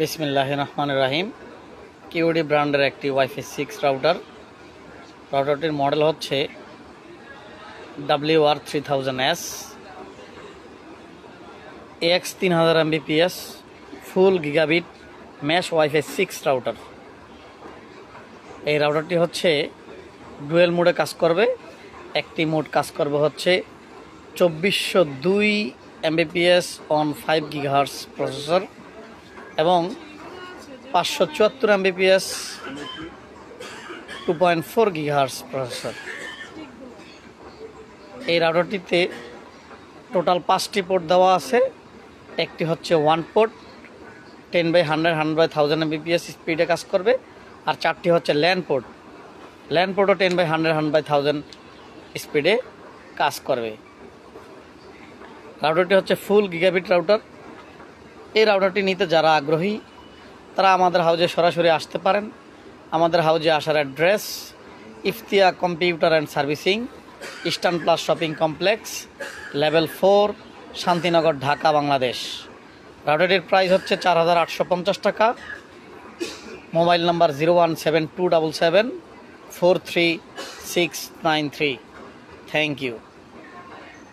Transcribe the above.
বিসমিল্লাহির রহমানির রহিম। কিউডি ব্র্যান্ডের একটি ওয়াইফাই 6 রাউটারটির মডেল হচ্ছে WR3000S AX 3000 Mbps ফুল গিগাবিট ম্যাশ ওয়াইফাই 6 রাউটার। এই রাউটারটি হচ্ছে ডুয়েল মোডে কাজ করবে। একটি মোড কাজ করবে হচ্ছে 2402 Mbps অন 5 GHz প্রসেসর এবং 574 Mbps 2.4 GHz প্রসেসর। এই রাউটারটিতে টোটাল 5টি পোর্ট দেওয়া আছে। একটি হচ্ছে 1 পোর্ট 10/100 100/1000 Mbps স্পিডে কাজ করবে, আর 4টি হচ্ছে ল্যান পোর্টও 10/100 100/1000 স্পিডে কাজ করবে। রাউটারটি হচ্ছে ফুল গিগাবিট রাউটার। এই রাউটারটি নিতে যারা আগ্রহী তারা আমাদের হাউজে সরাসরি আসতে পারেন। আমাদের হাউজে আসার address Iftiya computer and servicing, Eastern Plus shopping complex, level 4, Shantinagar, Dhaka, Bangladesh. রাউটারটির প্রাইস হচ্ছে 4850 টাকা। Mobile number 017277 43693। Thank you.